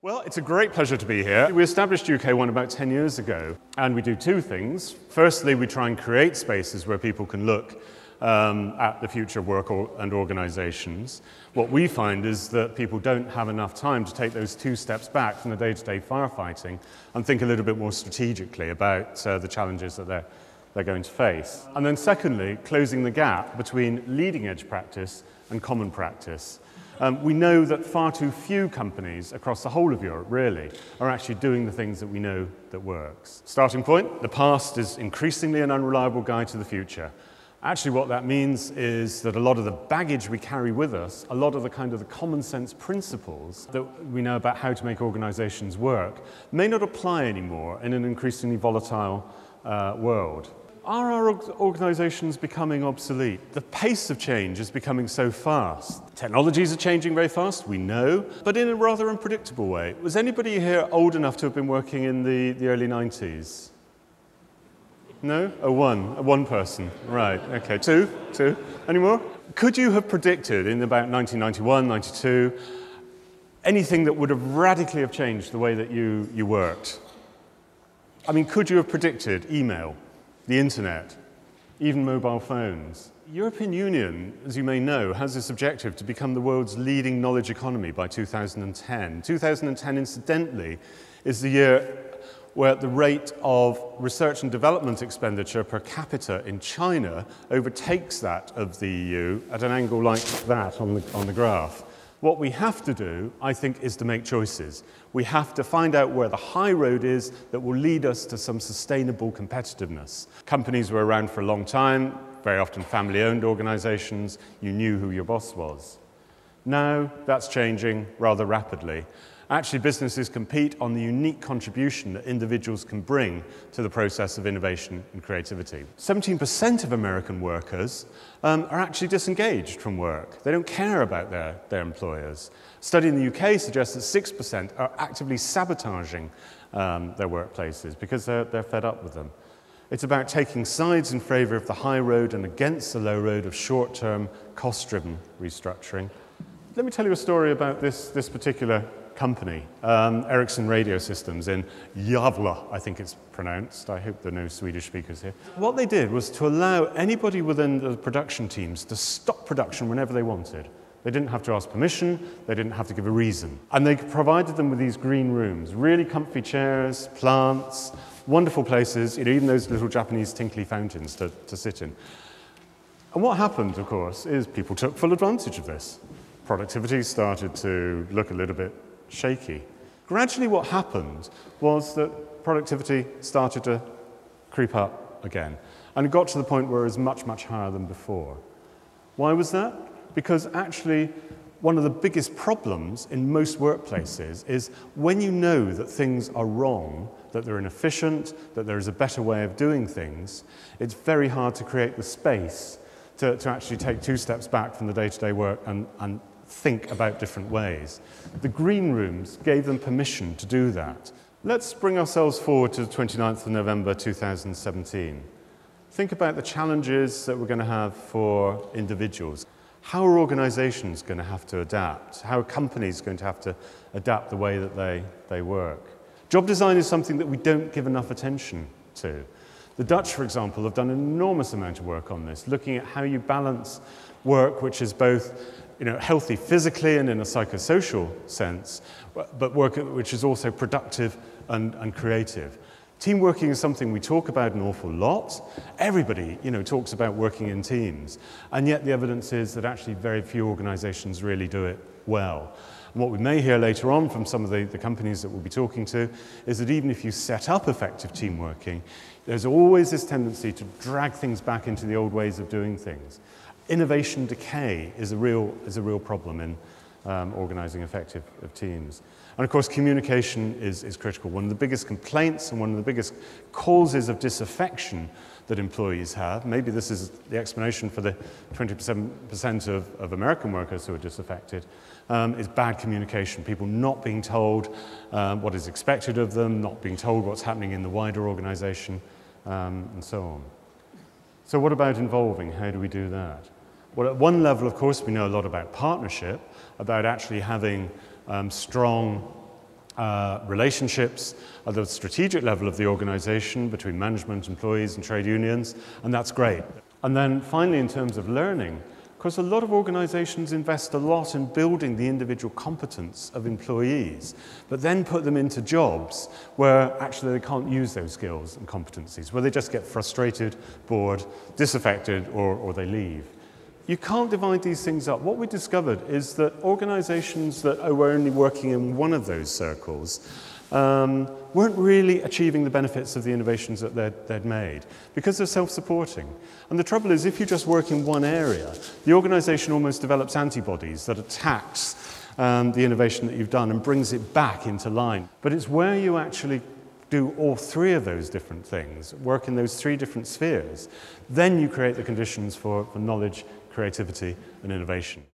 Well, it's a great pleasure to be here. We established UK One about 10 years ago, and we do two things. Firstly, we try and create spaces where people can look at the future of work and organisations. What we find is that people don't have enough time to take those two steps back from the day-to-day firefighting and think a little bit more strategically about the challenges that they're going to face. And then secondly, closing the gap between leading-edge practice and common practice. We know that far too few companies across the whole of Europe, really, are actually doing the things that we know that works. Starting point, the past is increasingly an unreliable guide to the future. Actually, what that means is that a lot of the baggage we carry with us, a lot of the kind of the common sense principles that we know about how to make organizations work, may not apply anymore in an increasingly volatile world. Are our organizations becoming obsolete? The pace of change is becoming so fast. Technologies are changing very fast, we know, but in a rather unpredictable way. Was anybody here old enough to have been working in the early 90s? No? One person. Right, okay. Two? Any more? Could you have predicted in about 1991, 92, anything that would have radically have changed the way that you worked? I mean, could you have predicted email? The internet, even mobile phones. The European Union, as you may know, has this objective to become the world's leading knowledge economy by 2010. 2010, incidentally, is the year where the rate of research and development expenditure per capita in China overtakes that of the EU at an angle like that on the graph. What we have to do, I think, is to make choices. We have to find out where the high road is that will lead us to some sustainable competitiveness. Companies were around for a long time, very often family-owned organizations. You knew who your boss was. Now, that's changing rather rapidly. Actually, businesses compete on the unique contribution that individuals can bring to the process of innovation and creativity. 17% of American workers are actually disengaged from work. They don't care about their employers. A study in the UK suggests that 6% are actively sabotaging their workplaces because they're fed up with them. It's about taking sides in favour of the high road and against the low road of short-term, cost-driven restructuring. Let me tell you a story about this particular company, Ericsson Radio Systems in Gävle, I think it's pronounced. I hope there are no Swedish speakers here. What they did was to allow anybody within the production teams to stop production whenever they wanted. They didn't have to ask permission, they didn't have to give a reason. And they provided them with these green rooms, really comfy chairs, plants, wonderful places, even those little Japanese tinkly fountains to sit in. And what happened, of course, is people took full advantage of this. Productivity started to look a little bit shaky. Gradually what happened was that productivity started to creep up again. And it got to the point where it was much, much higher than before. Why was that? Because actually one of the biggest problems in most workplaces is when you know that things are wrong, that they're inefficient, that there is a better way of doing things, it's very hard to create the space to actually take two steps back from the day-to-day work and think about different ways. The green rooms gave them permission to do that. Let's bring ourselves forward to the 29th of November 2017. Think about the challenges that we're going to have for individuals. How are organizations going to have to adapt? How are companies going to have to adapt the way that they work? Job design is something that we don't give enough attention to. The Dutch, for example, have done an enormous amount of work on this, looking at how you balance work which is both healthy physically and in a psychosocial sense, but work which is also productive and creative. Team working is something we talk about an awful lot. Everybody, talks about working in teams, and yet the evidence is that actually very few organizations really do it well. And what we may hear later on from some of the companies that we'll be talking to is that even if you set up effective team working, there's always this tendency to drag things back into the old ways of doing things. Innovation decay is a real problem in organizing effective teams. And of course, communication is critical. One of the biggest complaints and one of the biggest causes of disaffection that employees have, maybe this is the explanation for the 27% of American workers who are disaffected, is bad communication. People not being told what is expected of them, not being told what's happening in the wider organization, and so on. So what about involving? How do we do that? Well, at one level, of course, we know a lot about partnership, about actually having strong relationships at the strategic level of the organization between management, employees and trade unions, and that's great. And then finally, in terms of learning, because a lot of organizations invest a lot in building the individual competence of employees, but then put them into jobs where actually they can't use those skills and competencies, where they just get frustrated, bored, disaffected, or they leave. You can't divide these things up. What we discovered is that organizations that were only working in one of those circles weren't really achieving the benefits of the innovations that they'd made because they're self-supporting. And the trouble is, if you just work in one area, the organization almost develops antibodies that attacks the innovation that you've done and brings it back into line. But it's where you actually do all three of those different things, work in those three different spheres, then you create the conditions for knowledge, creativity, and innovation.